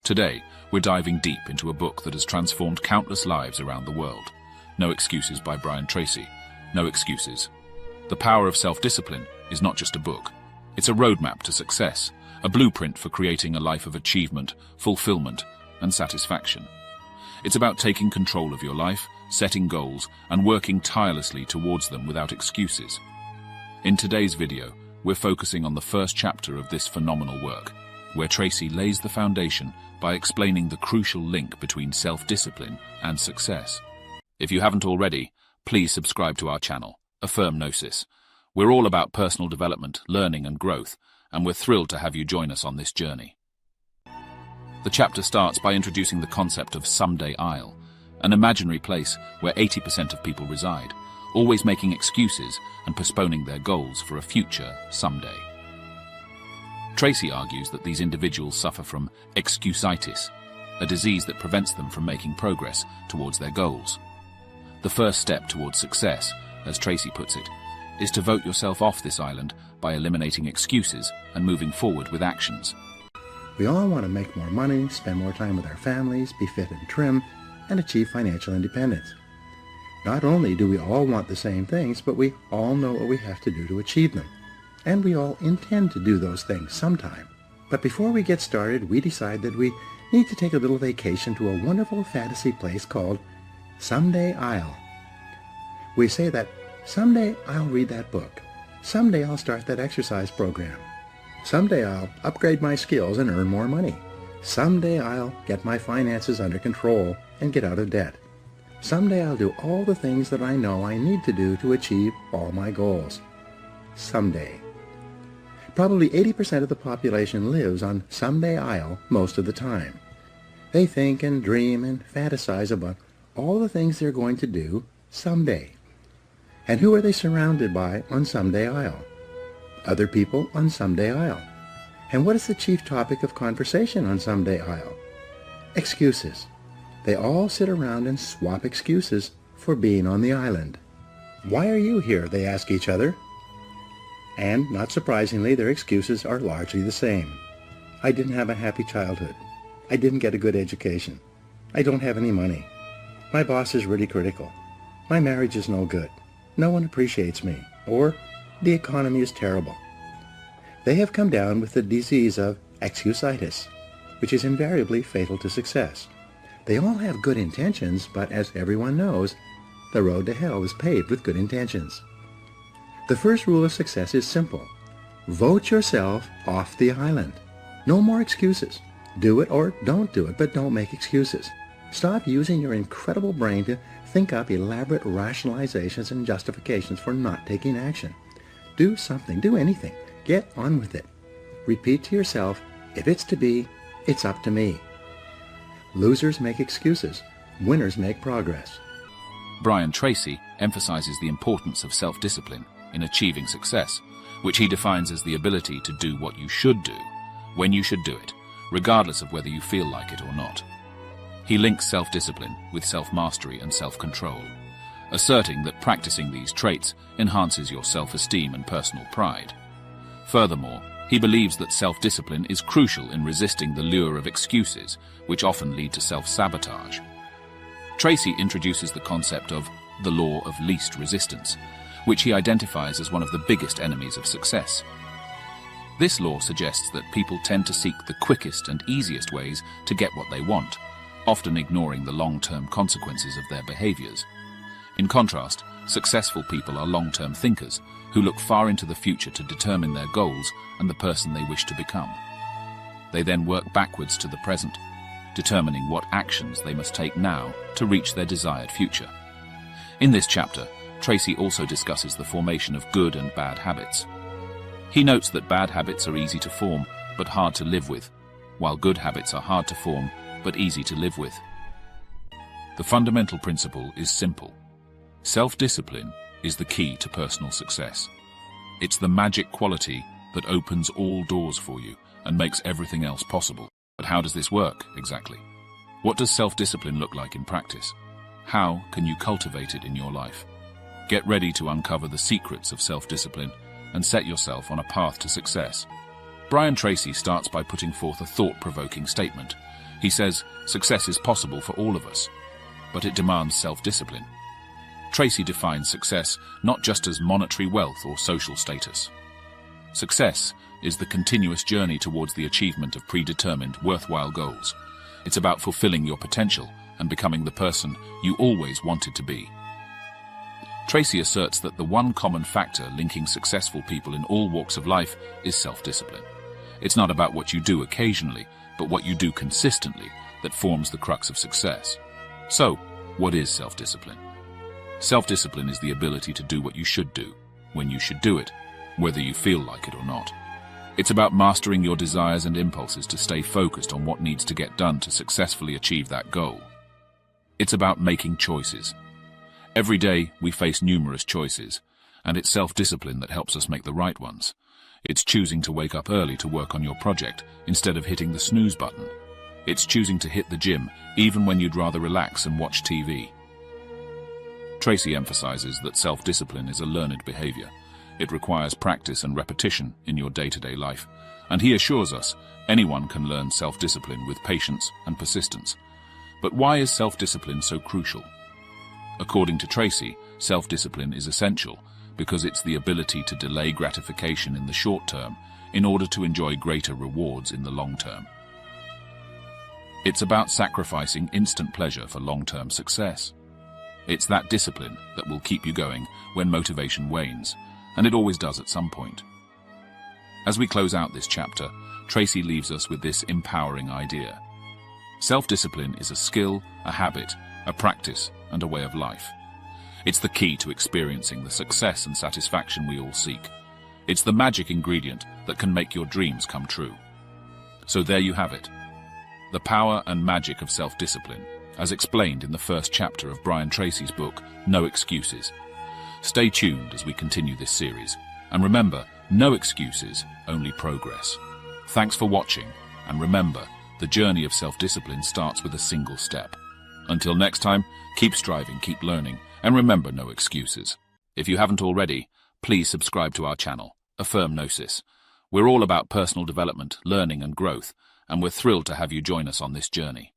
Today, we're diving deep into a book that has transformed countless lives around the world. No Excuses by Brian Tracy. No excuses. The Power of Self-Discipline is not just a book. It's a roadmap to success, a blueprint for creating a life of achievement, fulfillment, and satisfaction. It's about taking control of your life, setting goals, and working tirelessly towards them without excuses. In today's video, we're focusing on the first chapter of this phenomenal work, where Tracy lays the foundation by explaining the crucial link between self-discipline and success. If you haven't already, please subscribe to our channel, Affirm Gnosis. We're all about personal development, learning, and growth, and we're thrilled to have you join us on this journey. The chapter starts by introducing the concept of Someday I'll, an imaginary place where 80% of people reside, always making excuses and postponing their goals for a future someday. Tracy argues that these individuals suffer from excusitis, a disease that prevents them from making progress towards their goals. The first step towards success, as Tracy puts it, is to vote yourself off this island by eliminating excuses and moving forward with actions. We all want to make more money, spend more time with our families, be fit and trim, and achieve financial independence. Not only do we all want the same things, but we all know what we have to do to achieve them. And we all intend to do those things sometime. But before we get started, we decide that we need to take a little vacation to a wonderful fantasy place called Someday I'll. We say that someday I'll read that book. Someday I'll start that exercise program. Someday I'll upgrade my skills and earn more money. Someday I'll get my finances under control and get out of debt. Someday I'll do all the things that I know I need to do to achieve all my goals. Someday. Probably 80% of the population lives on Someday I'll most of the time. They think and dream and fantasize about all the things they're going to do someday. And who are they surrounded by on Someday I'll? Other people on Someday I'll. And what is the chief topic of conversation on Someday I'll? Excuses. They all sit around and swap excuses for being on the island. Why are you here? They ask each other. And, not surprisingly, their excuses are largely the same. I didn't have a happy childhood. I didn't get a good education. I don't have any money. My boss is really critical. My marriage is no good. No one appreciates me. Or, the economy is terrible. They have come down with the disease of excusitis, which is invariably fatal to success. They all have good intentions, but as everyone knows, the road to hell is paved with good intentions. The first rule of success is simple. Vote yourself off the island. No more excuses. Do it or don't do it, but don't make excuses. Stop using your incredible brain to think up elaborate rationalizations and justifications for not taking action. Do something. Do anything. Get on with it. Repeat to yourself, if it's to be, it's up to me. Losers make excuses. Winners make progress. Brian Tracy emphasizes the importance of self-discipline in achieving success, which he defines as the ability to do what you should do, when you should do it, regardless of whether you feel like it or not. He links self-discipline with self-mastery and self-control, asserting that practicing these traits enhances your self-esteem and personal pride. Furthermore, he believes that self-discipline is crucial in resisting the lure of excuses, which often lead to self-sabotage. Tracy introduces the concept of the law of least resistance, which he identifies as one of the biggest enemies of success. This law suggests that people tend to seek the quickest and easiest ways to get what they want, often ignoring the long-term consequences of their behaviors. In contrast, successful people are long-term thinkers who look far into the future to determine their goals and the person they wish to become. They then work backwards to the present, determining what actions they must take now to reach their desired future. In this chapter, Tracy also discusses the formation of good and bad habits. He notes that bad habits are easy to form but hard to live with, while good habits are hard to form but easy to live with. The fundamental principle is simple. Self-discipline is the key to personal success. It's the magic quality that opens all doors for you and makes everything else possible. But how does this work, exactly? What does self-discipline look like in practice? How can you cultivate it in your life? Get ready to uncover the secrets of self-discipline and set yourself on a path to success. Brian Tracy starts by putting forth a thought-provoking statement. He says success is possible for all of us, but it demands self-discipline. Tracy defines success not just as monetary wealth or social status. Success is the continuous journey towards the achievement of predetermined, worthwhile goals. It's about fulfilling your potential and becoming the person you always wanted to be. Tracy asserts that the one common factor linking successful people in all walks of life is self-discipline. It's not about what you do occasionally, but what you do consistently that forms the crux of success. So, what is self-discipline? Self-discipline is the ability to do what you should do, when you should do it, whether you feel like it or not. It's about mastering your desires and impulses to stay focused on what needs to get done to successfully achieve that goal. It's about making choices. Every day we face numerous choices, and it's self-discipline that helps us make the right ones. It's choosing to wake up early to work on your project instead of hitting the snooze button. It's choosing to hit the gym even when you'd rather relax and watch TV. Tracy emphasizes that self-discipline is a learned behavior. It requires practice and repetition in your day-to-day life, and he assures us anyone can learn self-discipline with patience and persistence. But why is self-discipline so crucial? According to Tracy, self-discipline is essential because it's the ability to delay gratification in the short term in order to enjoy greater rewards in the long term. It's about sacrificing instant pleasure for long-term success. It's that discipline that will keep you going when motivation wanes, and it always does at some point. As we close out this chapter, Tracy leaves us with this empowering idea. Self-discipline is a skill, a habit, a practice, and a way of life. It's the key to experiencing the success and satisfaction we all seek. It's the magic ingredient that can make your dreams come true. So there you have it. The power and magic of self-discipline, as explained in the first chapter of Brian Tracy's book, No Excuses. Stay tuned as we continue this series. And remember, no excuses, only progress. Thanks for watching, and remember, the journey of self-discipline starts with a single step. Until next time, keep striving, keep learning, and remember, no excuses. If you haven't already, please subscribe to our channel, Affirm Gnosis. We're all about personal development, learning and growth, and we're thrilled to have you join us on this journey.